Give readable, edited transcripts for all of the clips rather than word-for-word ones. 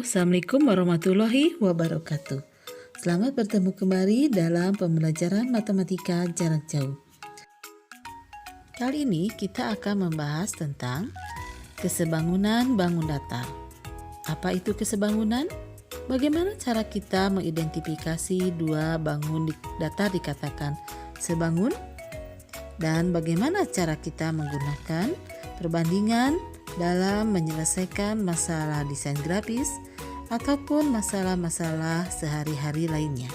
Assalamualaikum warahmatullahi wabarakatuh. Selamat bertemu kembali dalam pembelajaran matematika jarak jauh. Kali ini kita akan membahas tentang kesebangunan bangun datar. Apa itu kesebangunan? Bagaimana cara kita mengidentifikasi dua bangun datar dikatakan sebangun? Dan bagaimana cara kita menggunakan perbandingan dalam menyelesaikan masalah desain grafis ataupun masalah-masalah sehari-hari lainnya.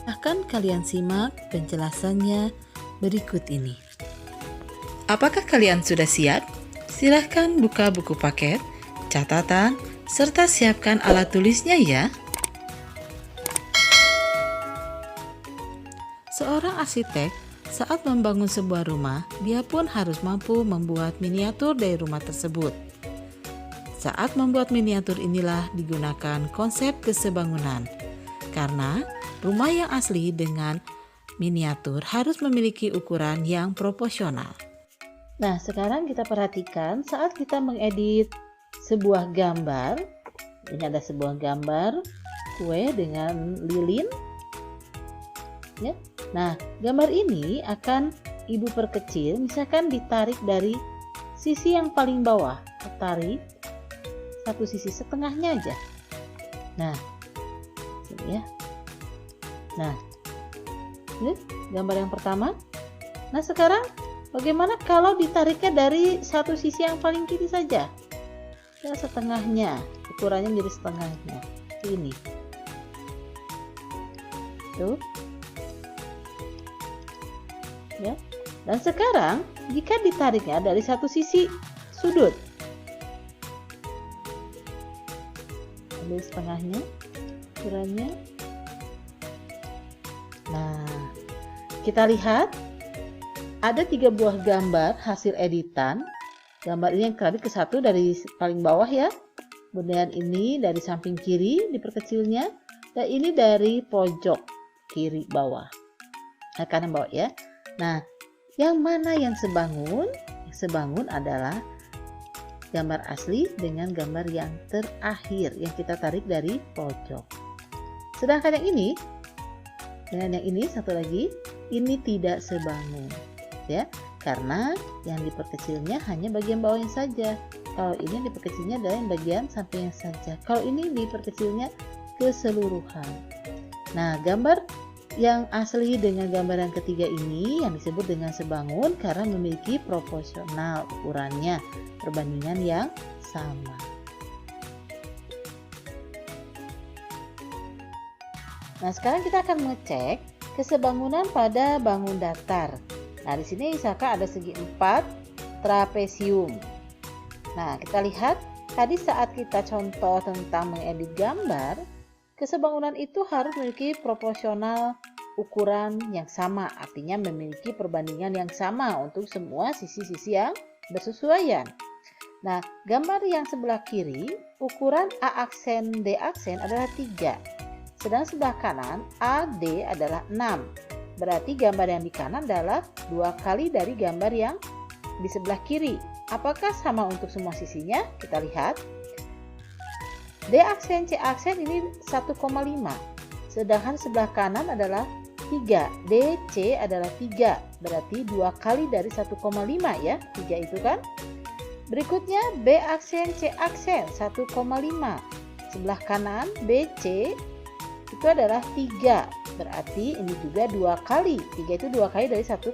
Akan kalian simak penjelasannya berikut ini. Apakah kalian sudah siap? Silahkan buka buku paket, catatan, serta siapkan alat tulisnya ya. Seorang arsitek saat membangun sebuah rumah, dia pun harus mampu membuat miniatur dari rumah tersebut. Saat membuat miniatur inilah digunakan konsep kesebangunan. Karena rumah yang asli dengan miniatur harus memiliki ukuran yang proporsional. Nah, sekarang kita perhatikan saat kita mengedit sebuah gambar. Ini ada sebuah gambar kue dengan lilin. Ya. Nah, gambar ini akan ibu perkecil, misalkan ditarik dari sisi yang paling bawah, tarik satu sisi setengahnya aja. Nah, sini ya. Nah, ini gambar yang pertama. Nah, sekarang bagaimana kalau ditariknya dari satu sisi yang paling kiri saja? Ya, setengahnya, ukurannya menjadi setengahnya. Ini. Tuh. Ya. Dan sekarang jika ditariknya dari satu sisi sudut, ambil setengahnya ukurannya. Nah, kita lihat ada 3 buah gambar hasil editan. Gambar ini yang tadi ke satu dari paling bawah ya, kemudian ini dari samping kiri diperkecilnya, dan ini dari pojok kiri bawah, kanan bawah ya. Nah, yang mana yang sebangun? Yang sebangun adalah gambar asli dengan gambar yang terakhir yang kita tarik dari pojok. Sedangkan yang ini dengan yang ini satu lagi, ini tidak sebangun, ya, karena yang diperkecilnya hanya bagian bawahnya saja. Kalau ini yang diperkecilnya adalah yang bagian sampingnya saja. Kalau ini diperkecilnya keseluruhan. Nah, gambar yang asli dengan gambar yang ketiga ini yang disebut dengan sebangun karena memiliki proporsional ukurannya, perbandingan yang sama. Nah, sekarang kita akan mengecek kesebangunan pada bangun datar. Nah, di sini misalkan ada segi 4 trapesium. Nah, kita lihat tadi saat kita contoh tentang mengedit gambar, kesebangunan itu harus memiliki proporsional ukuran yang sama, artinya memiliki perbandingan yang sama untuk semua sisi-sisi yang bersesuaian. Nah, gambar yang sebelah kiri, ukuran A aksen D aksen adalah 3. Sedang sebelah kanan AD adalah 6. Berarti gambar yang di kanan adalah 2 kali dari gambar yang di sebelah kiri. Apakah sama untuk semua sisinya? Kita lihat. D aksen C aksen ini 1,5. Sedangkan sebelah kanan adalah 3. DC adalah 3. Berarti 2 kali dari 1,5 ya. 3 itu kan. Berikutnya B aksen C aksen 1,5. Sebelah kanan BC itu adalah 3. Berarti ini juga 2 kali. 3 itu 2 kali dari 1,5.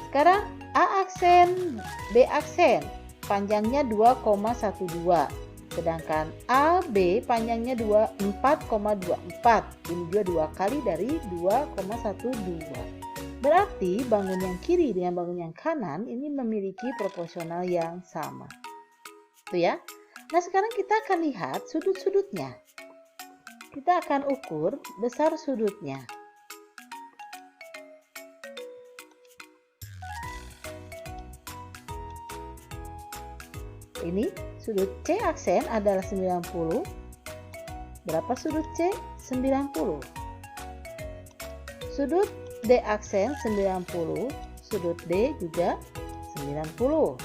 Sekarang A aksen B aksen panjangnya 2,12. Sedangkan AB panjangnya 4,24. Ini juga 2 kali dari 2,12. Berarti bangun yang kiri dengan bangun yang kanan ini memiliki proporsional yang sama. Itu ya. Nah, sekarang kita akan lihat sudut-sudutnya. Kita akan ukur besar sudutnya. Ini sudut C aksen adalah 90. Berapa sudut C? 90. Sudut D aksen 90. Sudut D juga 90.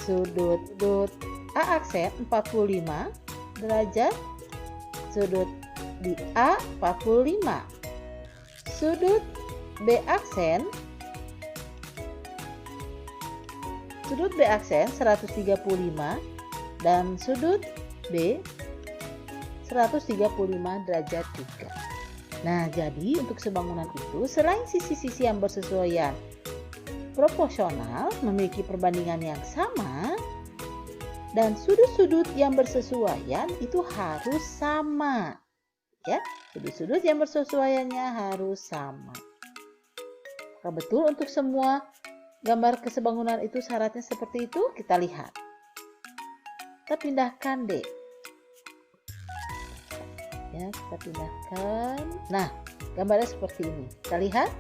Sudut A aksen 45. derajat. Sudut di A 45. Sudut B aksen 135 dan sudut B 135 derajat juga. Nah, jadi untuk sebangunan itu selain sisi-sisi yang bersesuaian proporsional memiliki perbandingan yang sama dan sudut-sudut yang bersesuaian itu harus sama. Ya, sudut-sudut yang bersesuaiannya harus sama. Apakah betul untuk semua gambar kesebangunan itu syaratnya seperti itu? Kita lihat. Kita pindahkan D. Ya, kita pindahkan. Nah, gambarnya seperti ini. Kita lihat.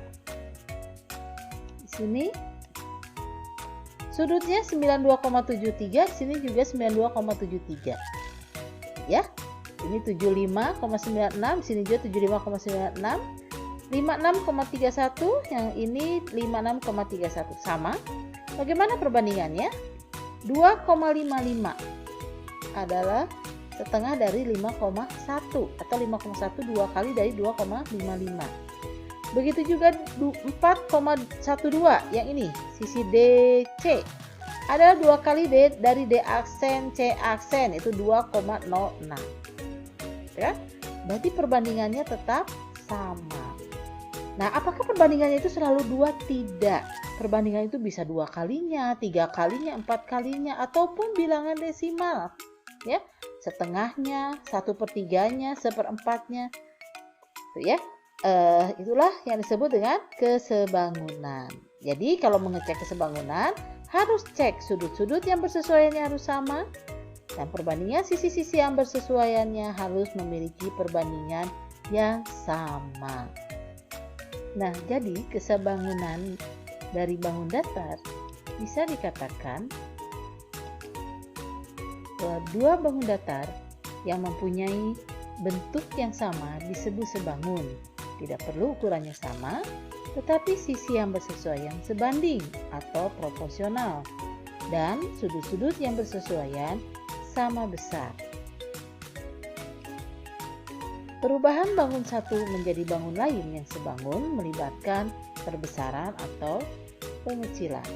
Di sini sudutnya 92,73, sini juga 92,73. Ya. Ini 75,96, sini juga 75,96. 56,31, yang ini 56,31 sama. Bagaimana perbandingannya? 2,55 adalah setengah dari 5,1 atau 5,1 dua kali dari 2,55. Begitu juga 4,12 yang ini, sisi DC adalah 2 kali D dari D aksen C aksen, itu 2,06. Ya, berarti perbandingannya tetap sama. Nah, apakah perbandingannya itu selalu 2? Tidak. Perbandingan itu bisa 2 kalinya, 3 kalinya, 4 kalinya, ataupun bilangan desimal. Ya, setengahnya, 1/3-nya, 1/4-nya. Ya, itulah yang disebut dengan kesebangunan. Jadi, kalau mengecek kesebangunan, harus cek sudut-sudut yang bersesuaiannya harus sama, dan perbandingan sisi-sisi yang bersesuaiannya harus memiliki perbandingan yang sama. Nah, jadi kesebangunan dari bangun datar bisa dikatakan bahwa dua bangun datar yang mempunyai bentuk yang sama disebut sebangun. Tidak perlu ukurannya sama, tetapi sisi yang bersesuaian sebanding atau proporsional, dan sudut-sudut yang bersesuaian sama besar. Perubahan bangun satu menjadi bangun lain yang sebangun melibatkan perbesaran atau pengecilan.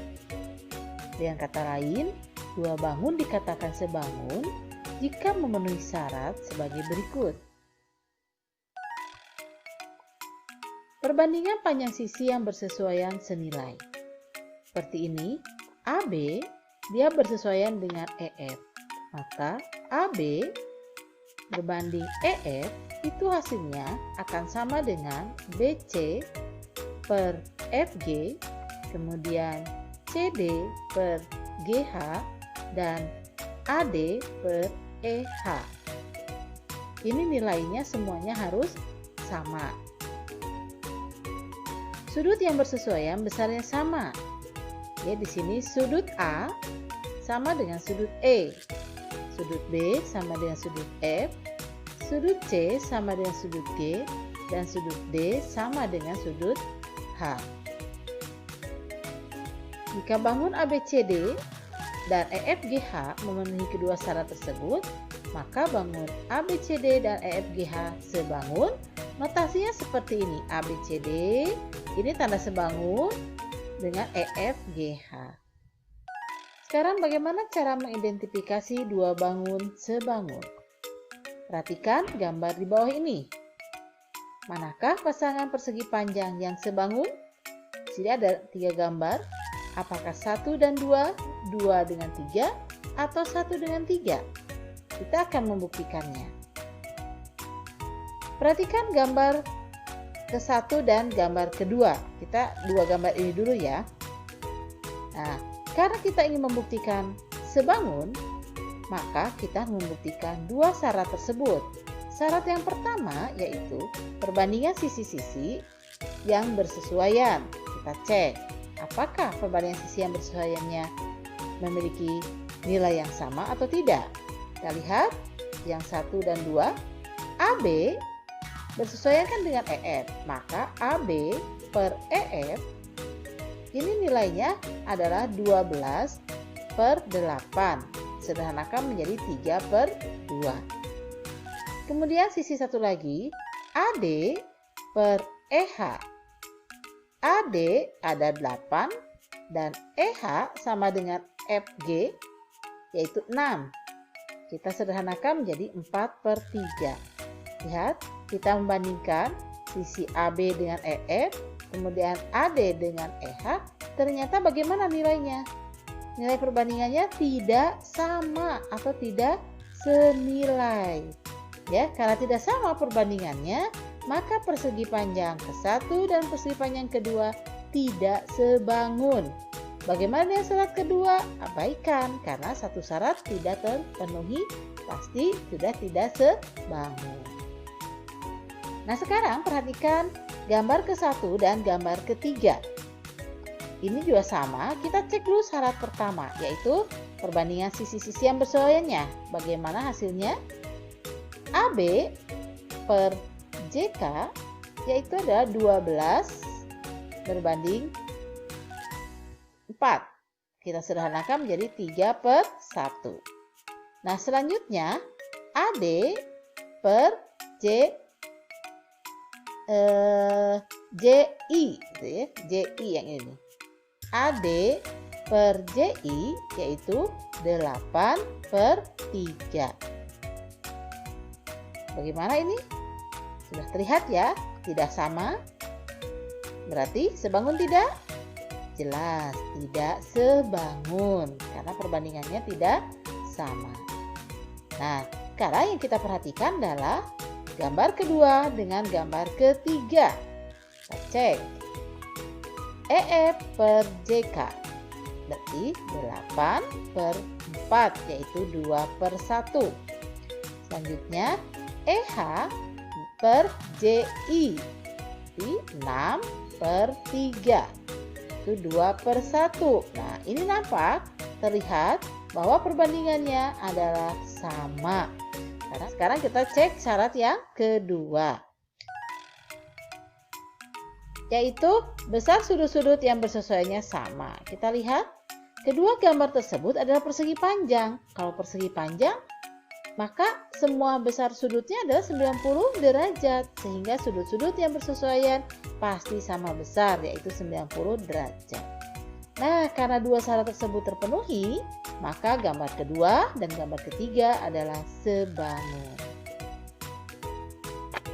Dengan kata lain, dua bangun dikatakan sebangun jika memenuhi syarat sebagai berikut. Perbandingan panjang sisi yang bersesuaian senilai. Seperti ini, AB dia bersesuaian dengan EF. Maka AB berbanding EF itu hasilnya akan sama dengan BC per FG, kemudian CD per GH, dan AD per EH. Ini nilainya semuanya harus sama. Sudut yang bersesuaian besarnya sama. Ya, di sini sudut A sama dengan sudut E. Sudut B sama dengan sudut F. Sudut C sama dengan sudut G, dan sudut D sama dengan sudut H. Jika bangun ABCD dan EFGH memenuhi kedua syarat tersebut, maka bangun ABCD dan EFGH sebangun. Notasinya seperti ini, ABCD ini tanda sebangun dengan EFGH. Sekarang bagaimana cara mengidentifikasi dua bangun sebangun? Perhatikan gambar di bawah ini. Manakah pasangan persegi panjang yang sebangun? Di sini ada 3 gambar. Apakah 1 dan 2, 2 dengan 3, atau 1 dengan 3? Kita akan membuktikannya. Perhatikan gambar ke-1 dan gambar kedua. Kita 2 gambar ini dulu ya. Nah, karena kita ingin membuktikan sebangun, maka kita membuktikan 2 syarat tersebut. Syarat yang pertama yaitu perbandingan sisi-sisi yang bersesuaian. Kita cek apakah perbandingan sisi yang bersesuaiannya memiliki nilai yang sama atau tidak. Kita lihat yang 1 dan 2, AB bersesuaian kan dengan EF, maka AB per EF ini nilainya adalah 12/8. Sederhanakan menjadi 3/2. Kemudian sisi satu lagi, AD per EH. AD ada 8 dan EH sama dengan FG yaitu 6. Kita sederhanakan menjadi 4/3. Lihat, kita membandingkan sisi AB dengan EF, kemudian AD dengan EH, ternyata bagaimana nilainya? Nilai perbandingannya tidak sama atau tidak senilai. Ya, karena tidak sama perbandingannya, maka persegi panjang ke-1 dan persegi panjang kedua tidak sebangun. Bagaimana dengan syarat kedua? Abaikan, karena satu syarat tidak terpenuhi, pasti sudah tidak sebangun. Nah, sekarang perhatikan gambar ke-1 dan gambar ketiga. Ini juga sama, kita cek dulu syarat pertama, yaitu perbandingan sisi-sisi yang bersesuaiannya. Bagaimana hasilnya? AB per JK yaitu adalah 12 berbanding 4. Kita sederhanakan menjadi 3/1. Nah, selanjutnya AD per JI gitu ya, JI yang ini. AD per JI yaitu 8/3. Bagaimana ini? Sudah terlihat ya, tidak sama. Berarti sebangun tidak? Jelas tidak sebangun karena perbandingannya tidak sama. Nah, sekarang yang kita perhatikan adalah gambar kedua dengan gambar ketiga. Kita cek. EF per JK berarti 8/4 yaitu 2/1. Selanjutnya EH per JI di 6/3 itu 2/1. Nah, ini nampak terlihat bahwa perbandingannya adalah sama. Karena sekarang kita cek syarat yang kedua, yaitu besar sudut-sudut yang bersesuaiannya sama. Kita lihat kedua gambar tersebut adalah persegi panjang. Kalau persegi panjang, maka semua besar sudutnya adalah 90 derajat. Sehingga sudut-sudut yang bersesuaian pasti sama besar, yaitu 90 derajat. Nah, karena dua syarat tersebut terpenuhi, maka gambar kedua dan gambar ketiga adalah sebangun.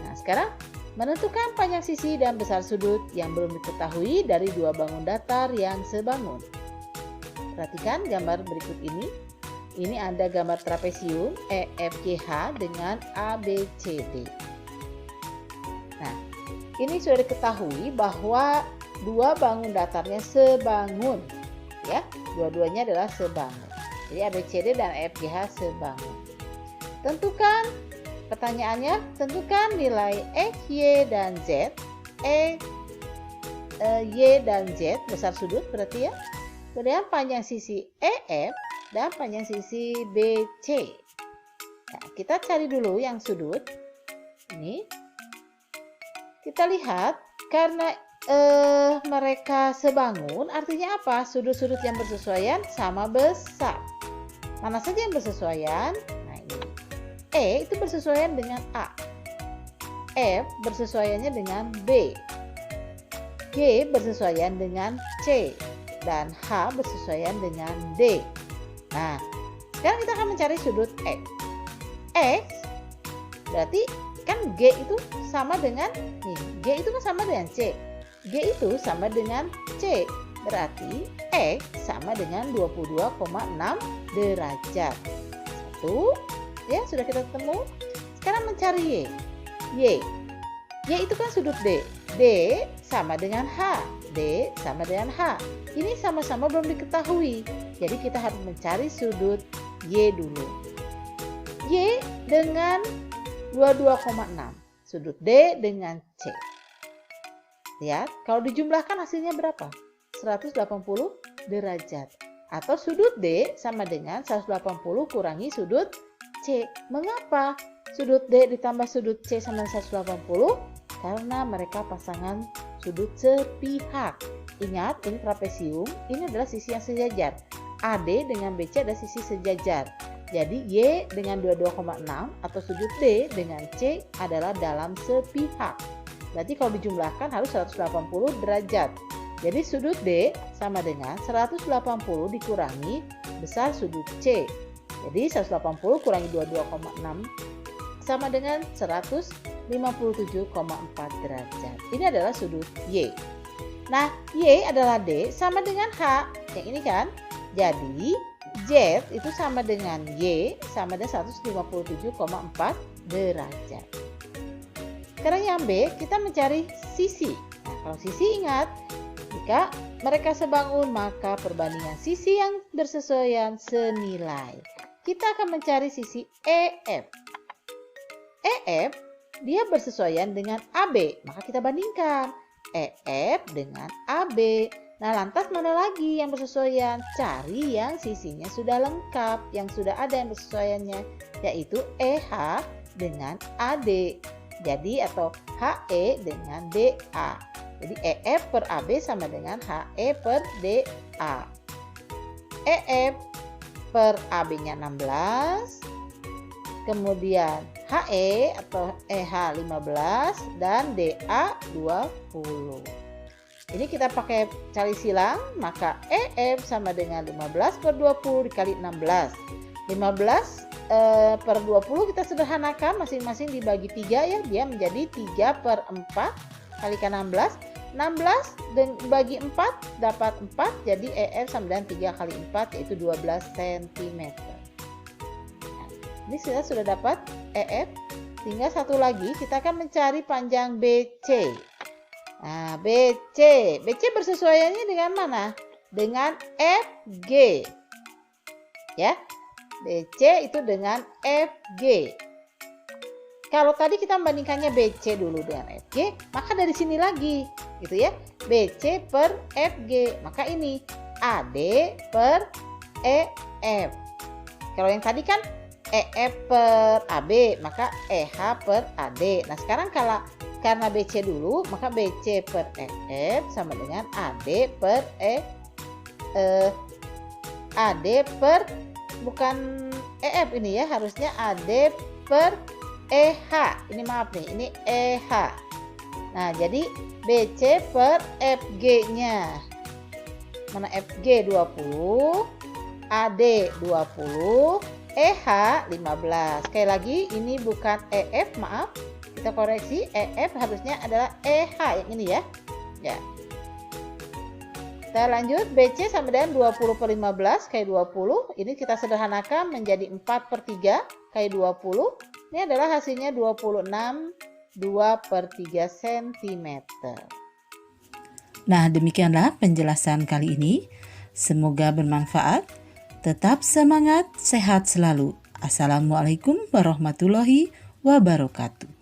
Nah, sekarang menentukan panjang sisi dan besar sudut yang belum diketahui dari dua bangun datar yang sebangun. Perhatikan gambar berikut ini. Ini ada gambar trapesium EFGH dengan ABCD. Nah, ini sudah diketahui bahwa dua bangun datarnya sebangun, ya, dua-duanya adalah sebangun. Jadi ABCD dan EFGH sebangun. Tentukan, pertanyaannya, tentukan nilai X, Y, dan Z. Y dan Z besar sudut berarti ya. Kemudian panjang sisi EF dan panjang sisi BC. Nah, kita cari dulu yang sudut. Ini kita lihat karena mereka sebangun, artinya apa? Sudut-sudut yang bersesuaian sama besar. Mana saja yang bersesuaian? Nah, ini. E itu bersesuaian dengan A. F bersesuaiannya dengan B. G bersesuaian dengan C. Dan H bersesuaian dengan D. Nah, sekarang kita akan mencari sudut X. X berarti kan G itu sama dengan nih, G itu kan sama dengan C. G itu sama dengan C. Berarti X sama dengan 22,6 derajat. Satu, ya sudah kita ketemu. Sekarang mencari Y. Y itu kan sudut D. D sama dengan H. D sama dengan H. Ini sama-sama belum diketahui. Jadi kita harus mencari sudut Y dulu. Y dengan 22,6. Sudut D dengan C. Lihat, kalau dijumlahkan hasilnya berapa? 180 derajat. Atau sudut D sama dengan 180 kurangi sudut C. Mengapa sudut D ditambah sudut C sama 180? Karena mereka pasangan sudut sepihak. Ingat, ini trapesium, ini adalah sisi yang sejajar. AD dengan BC adalah sisi sejajar. Jadi Y dengan 22,6 atau sudut D dengan C adalah dalam sepihak. Berarti kalau dijumlahkan harus 180 derajat. Jadi sudut D sama dengan 180 dikurangi besar sudut C. Jadi 180 kurangi 22,6 sama dengan 157,4 derajat. Ini adalah sudut Y. Nah, Y adalah D sama dengan H. Yang ini kan? Jadi Z itu sama dengan Y sama dengan 157,4 derajat. Sekarang yang B, kita mencari sisi. Nah, kalau sisi ingat, jika mereka sebangun maka perbandingan sisi yang bersesuaian senilai. Kita akan mencari sisi EF. EF dia bersesuaian dengan AB, maka kita bandingkan EF dengan AB. Nah, lantas mana lagi yang bersesuaian? Cari yang sisinya sudah lengkap, yang sudah ada yang bersesuaiannya, yaitu EH dengan AD. Jadi atau HE dengan DA. Jadi EF per AB sama dengan HE per DA. EF per AB-nya 16. Kemudian HE atau EH 15 dan DA 20. Ini kita pakai cari silang, maka EF sama dengan 15 per 20 dikali 16. 15 per 20 kita sederhanakan, masing-masing dibagi 3 ya, dia menjadi 3 per 4 kalikan 16. 16 bagi 4 dapat 4, jadi EF sama dengan 3 kali 4 yaitu 12 cm. Nah, ini sudah dapat EF. Tinggal satu lagi, kita akan mencari panjang BC. Nah, BC bersesuaiannya dengan mana? Dengan FG. Ya. BC itu dengan FG. Kalau tadi kita membandingkannya BC dulu dengan FG, maka dari sini lagi, gitu ya. BC per FG, maka ini AD per EF. Kalau yang tadi kan EF per AB, maka EH per AD. Nah, sekarang karena BC dulu, maka BC per EF sama dengan AD per AD per bukan EF ini ya, harusnya AD per EH. Ini maaf nih, ini EH. Nah, jadi BC per FG-nya. Mana FG 20, AD 20, EH 15. Sekali lagi, ini bukan EF, maaf. Kita koreksi, EF harusnya adalah EH yang ini ya. Ya. Kita lanjut, BC sama dengan 20 per 15 kali 20. Ini kita sederhanakan menjadi 4 per 3 kali 20. Ini adalah hasilnya 26, 2 per 3 cm. Nah, demikianlah penjelasan kali ini. Semoga bermanfaat. Tetap semangat, sehat selalu. Assalamualaikum warahmatullahi wabarakatuh.